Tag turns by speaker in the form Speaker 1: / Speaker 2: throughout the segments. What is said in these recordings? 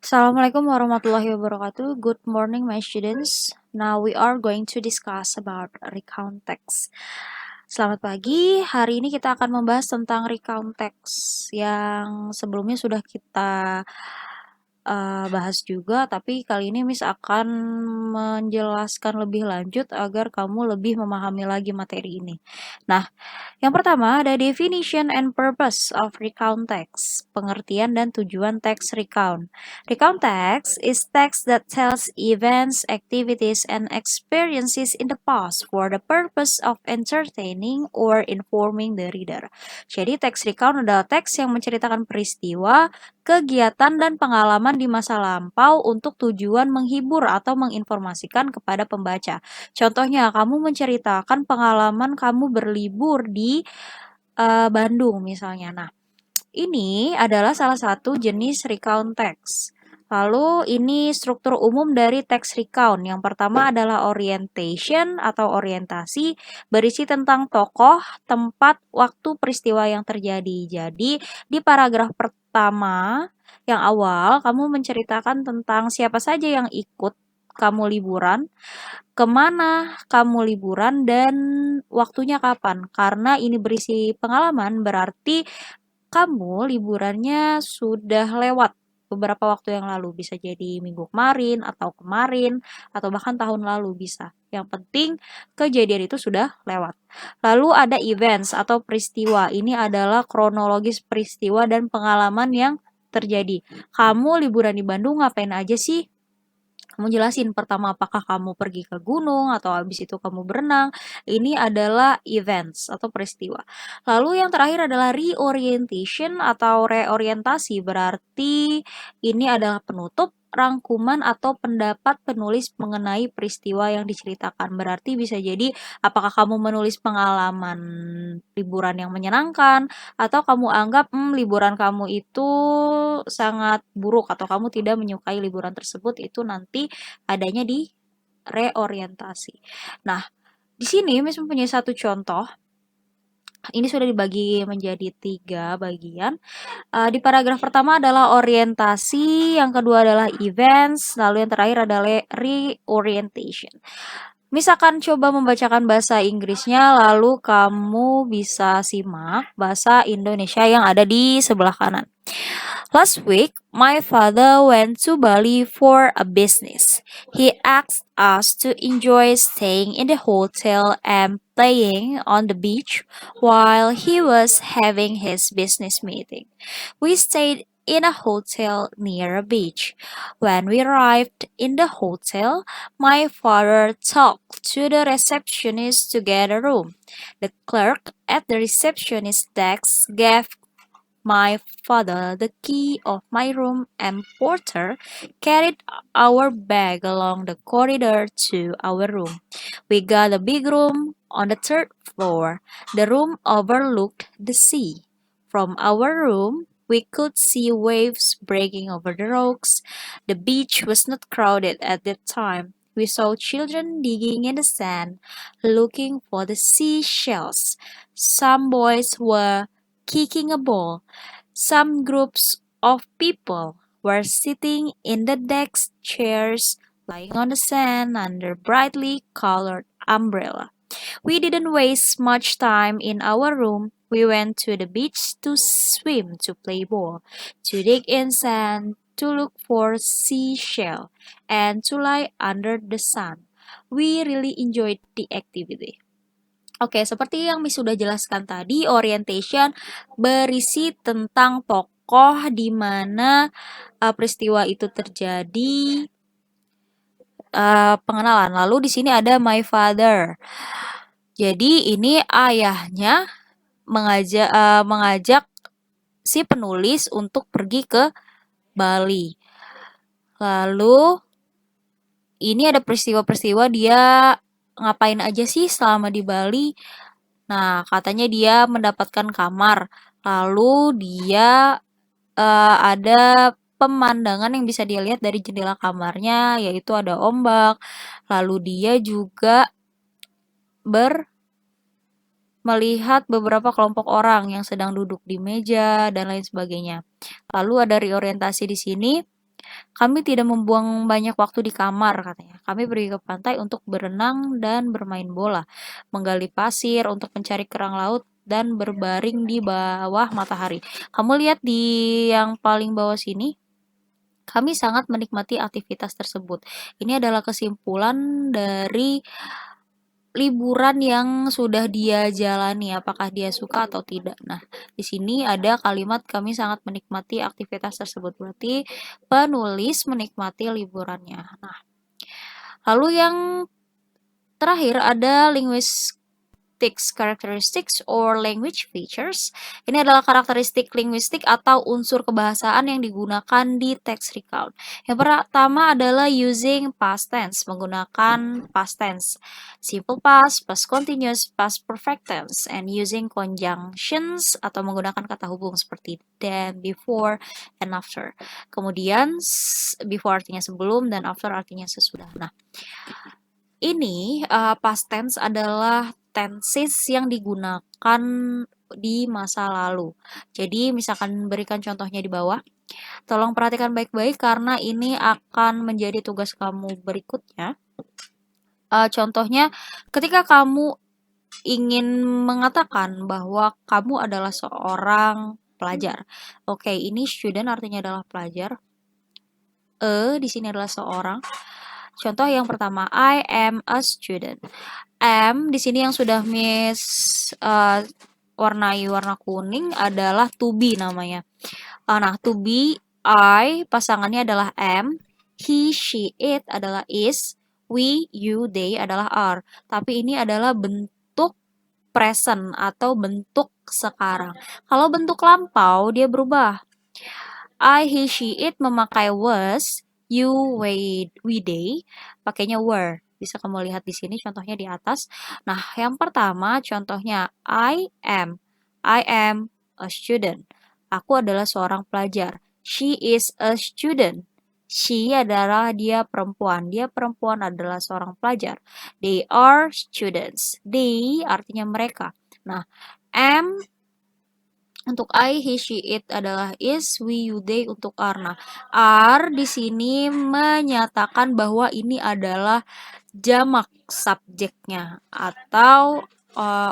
Speaker 1: Assalamualaikum warahmatullahi wabarakatuh. Good morning, my students. Now we are going to discuss about recount text. Selamat pagi. Hari ini kita akan membahas tentang recount text yang sebelumnya sudah kita bahas juga, tapi kali ini Miss akan menjelaskan lebih lanjut agar kamu lebih memahami lagi materi ini. Nah, yang pertama ada definition and purpose of recount text, pengertian dan tujuan teks recount. Recount text is text that tells events, activities, and experiences in the past for the purpose of entertaining or informing the reader. Jadi teks recount adalah teks yang menceritakan peristiwa, kegiatan, dan pengalaman di masa lampau untuk tujuan menghibur atau menginformasikan kepada pembaca. Contohnya, kamu menceritakan pengalaman kamu berlibur di Bandung misalnya. Nah, ini adalah salah satu jenis recount text. Lalu ini struktur umum dari teks recount. Yang pertama adalah orientation atau orientasi, berisi tentang tokoh, tempat, waktu, peristiwa yang terjadi. Jadi di paragraf pertama yang awal kamu menceritakan tentang siapa saja yang ikut kamu liburan, kemana kamu liburan, dan waktunya kapan. Karena ini berisi pengalaman, berarti kamu liburannya sudah lewat beberapa waktu yang lalu. Bisa jadi minggu kemarin, atau bahkan tahun lalu bisa. Yang penting kejadian itu sudah lewat. Lalu ada events atau peristiwa. Ini adalah kronologis peristiwa dan pengalaman yang terjadi. Kamu liburan di Bandung ngapain aja sih? Kamu jelasin pertama apakah kamu pergi ke gunung atau habis itu kamu berenang. Ini adalah events atau peristiwa. Lalu yang terakhir adalah reorientation atau reorientasi. Berarti ini adalah penutup, rangkuman atau pendapat penulis mengenai peristiwa yang diceritakan. Berarti bisa jadi apakah kamu menulis pengalaman liburan yang menyenangkan atau kamu anggap liburan kamu itu sangat buruk atau kamu tidak menyukai liburan tersebut, itu nanti adanya di reorientasi. Nah, di sini Miss mempunyai satu contoh. Ini sudah dibagi menjadi 3 bagian. Di paragraf pertama adalah orientasi, yang kedua adalah events, lalu yang terakhir adalah reorientation. Miss akan coba membacakan bahasa Inggrisnya, lalu kamu bisa simak bahasa Indonesia yang ada di sebelah kanan. Last week, my father went to Bali for a business. He asked us to enjoy staying in the hotel and playing on the beach while he was having his business meeting. We stayed in a hotel near a beach. When we arrived in the hotel, my father talked to the receptionist to get a room. The clerk at the receptionist's desk gave my father the key of my room, and porter carried our bag along the corridor to our room. We got a big room on the 3rd floor. The room overlooked the sea. From our room, we could see waves breaking over the rocks. The beach was not crowded at that time. We saw children digging in the sand, looking for the seashells. Some boys were kicking a ball. Some groups of people were sitting in the deck chairs, lying on the sand under brightly colored umbrella. We didn't waste much time in our room. We went to the beach to swim, to play ball, to dig in sand, to look for seashell, and to lie under the sun. We really enjoyed the activity. Oke, seperti yang Miss sudah jelaskan tadi, orientation berisi tentang tokoh di mana peristiwa itu terjadi, pengenalan. Lalu di sini ada my father. Jadi ini ayahnya mengajak si penulis untuk pergi ke Bali. Lalu ini ada peristiwa-peristiwa dia ngapain aja sih selama di Bali. Nah, katanya dia mendapatkan kamar. Lalu dia ada pemandangan yang bisa dilihat dari jendela kamarnya, yaitu ada ombak. Lalu dia juga melihat beberapa kelompok orang yang sedang duduk di meja dan lain sebagainya. Lalu ada reorientasi di sini. Kami tidak membuang banyak waktu di kamar, katanya. Kami pergi ke pantai untuk berenang dan bermain bola, menggali pasir untuk mencari kerang laut, dan berbaring di bawah matahari. Kamu lihat di yang paling bawah sini, kami sangat menikmati aktivitas tersebut. Ini adalah kesimpulan dari liburan yang sudah dia jalani, apakah dia suka atau tidak. Nah, di sini ada kalimat kami sangat menikmati aktivitas tersebut. Berarti penulis menikmati liburannya. Nah, lalu yang terakhir ada characteristics or language features. Ini adalah karakteristik linguistik atau unsur kebahasaan yang digunakan di text recount. Yang pertama adalah using past tense, menggunakan past tense, simple past, past continuous, past perfect tense, and using conjunctions atau menggunakan kata hubung seperti then, before, and after. Kemudian before artinya sebelum dan after artinya sesudah. Nah, ini past tense adalah tenses yang digunakan di masa lalu. Jadi misalkan berikan contohnya di bawah. Tolong perhatikan baik-baik karena ini akan menjadi tugas kamu berikutnya. Contohnya ketika kamu ingin mengatakan bahwa kamu adalah seorang pelajar. Oke, ini student artinya adalah pelajar. Di sini adalah seorang. Contoh yang pertama, I am a student. Am di sini yang sudah Miss warnai warna kuning adalah to be namanya. Nah, to be, I pasangannya adalah am, he, she, it adalah is, we, you, they adalah are. Tapi ini adalah bentuk present atau bentuk sekarang. Kalau bentuk lampau dia berubah. I, he, she, it memakai was, you, we, they pakainya were. Bisa kamu lihat di sini contohnya di atas. Nah, yang pertama contohnya I am. I am a student. Aku adalah seorang pelajar. She is a student. She adalah dia perempuan. Dia perempuan adalah seorang pelajar. They are students. They artinya mereka. Nah, am untuk I, he, she, it adalah is, we, you, they untuk are. Nah, are di sini menyatakan bahwa ini adalah jamak subjeknya atau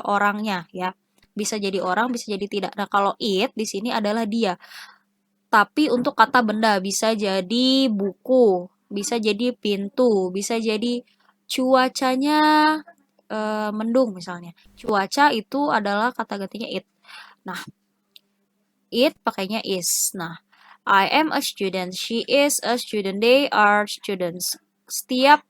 Speaker 1: orangnya ya. Bisa jadi orang, bisa jadi tidak. Nah, kalau it di sini adalah dia. Tapi untuk kata benda bisa jadi buku, bisa jadi pintu, bisa jadi cuacanya mendung misalnya. Cuaca itu adalah kata gantinya it. Nah, it pakainya is. Nah, I am a student, she is a student, they are students. Setiap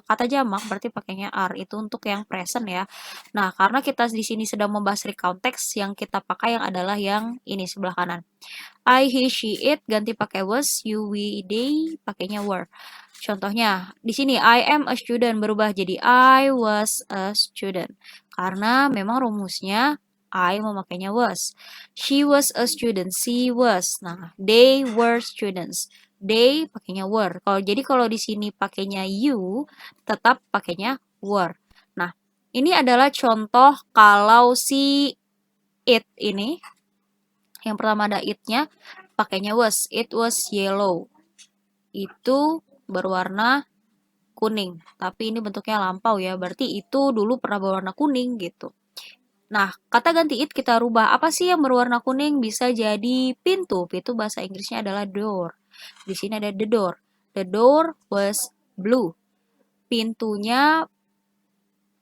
Speaker 1: kata jamak berarti pakainya are, itu untuk yang present ya. Nah, karena kita di sini sedang membahas recount text, yang kita pakai yang adalah yang ini sebelah kanan. I, he, she, it ganti pakai was, you, we, they pakainya were. Contohnya di sini I am a student berubah jadi I was a student. Karena memang rumusnya I memakainya was. She was a student, she was. Nah, they were students. They pakainya were. Kalau di sini pakainya you, tetap pakainya were. Nah, ini adalah contoh kalau si it ini. Yang pertama ada it-nya, pakainya was. It was yellow. Itu berwarna kuning. Tapi ini bentuknya lampau ya. Berarti itu dulu pernah berwarna kuning gitu. Nah, kata ganti it kita rubah. Apa sih yang berwarna kuning? Bisa jadi pintu. Pintu bahasa Inggrisnya adalah door. Di sini ada the door. The door was blue. Pintunya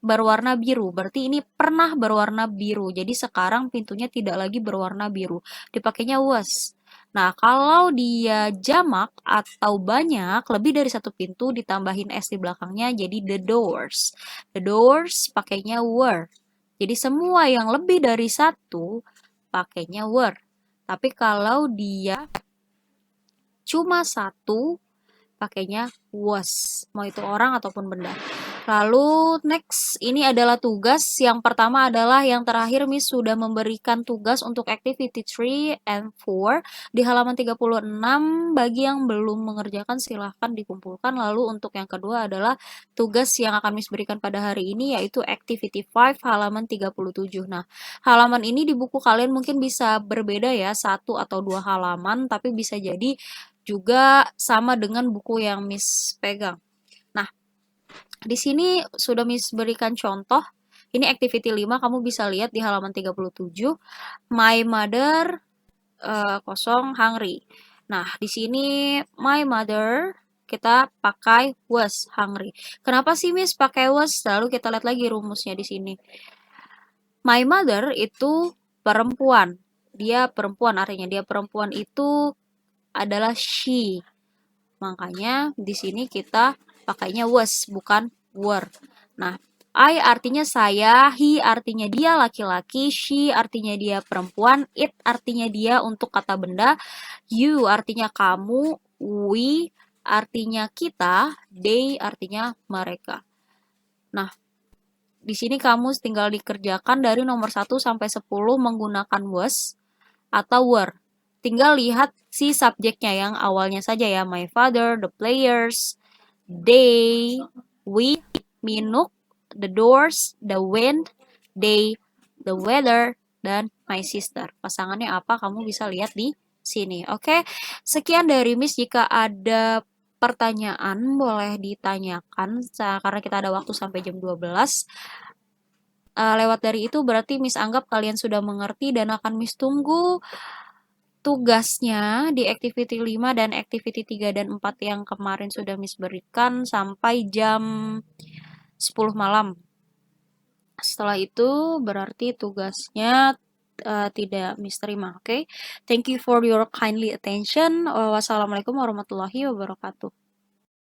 Speaker 1: berwarna biru. Berarti ini pernah berwarna biru. Jadi sekarang pintunya tidak lagi berwarna biru. Dipakainya was. Nah, kalau dia jamak atau banyak, lebih dari satu pintu ditambahin s di belakangnya jadi the doors. The doors pakainya were. Jadi semua yang lebih dari satu pakainya were. Tapi kalau dia cuma satu pakainya was, mau itu orang ataupun benda. Lalu next, ini adalah tugas. Yang pertama adalah yang terakhir Miss sudah memberikan tugas untuk activity 3 and 4 di halaman 36. Bagi yang belum mengerjakan silahkan dikumpulkan. Lalu untuk yang kedua adalah tugas yang akan Miss berikan pada hari ini yaitu activity 5 halaman 37. Nah, halaman ini di buku kalian mungkin bisa berbeda ya, 1 atau 2 halaman, tapi bisa jadi juga sama dengan buku yang Miss pegang. Nah, di sini sudah Miss berikan contoh. Ini activity 5, kamu bisa lihat di halaman 37. My mother kosong hungry. Nah, di sini my mother kita pakai was hungry. Kenapa sih Miss pakai was? Lalu kita lihat lagi rumusnya di sini. My mother itu perempuan. Dia perempuan, artinya dia perempuan itu adalah she. Makanya di sini kita pakainya was, bukan were. Nah, I artinya saya, he artinya dia laki-laki, she artinya dia perempuan, it artinya dia untuk kata benda, you artinya kamu, we artinya kita, they artinya mereka. Nah, di sini kamu tinggal dikerjakan dari nomor 1 sampai 10 menggunakan was atau were. Tinggal lihat si subjeknya yang awalnya saja ya. My father, the players, they, we, Minuk, the doors, the wind, they, the weather, dan my sister. Pasangannya apa kamu bisa lihat di sini. Oke, sekian dari Miss. Jika ada pertanyaan boleh ditanyakan karena kita ada waktu sampai jam 12. Lewat dari itu berarti Miss anggap kalian sudah mengerti dan akan Miss tunggu tugasnya di activity 5 dan activity 3 dan 4 yang kemarin sudah Miss berikan sampai jam 10 malam. Setelah itu berarti tugasnya tidak Miss terima, oke? Thank you for your kindly attention. Wassalamualaikum warahmatullahi wabarakatuh.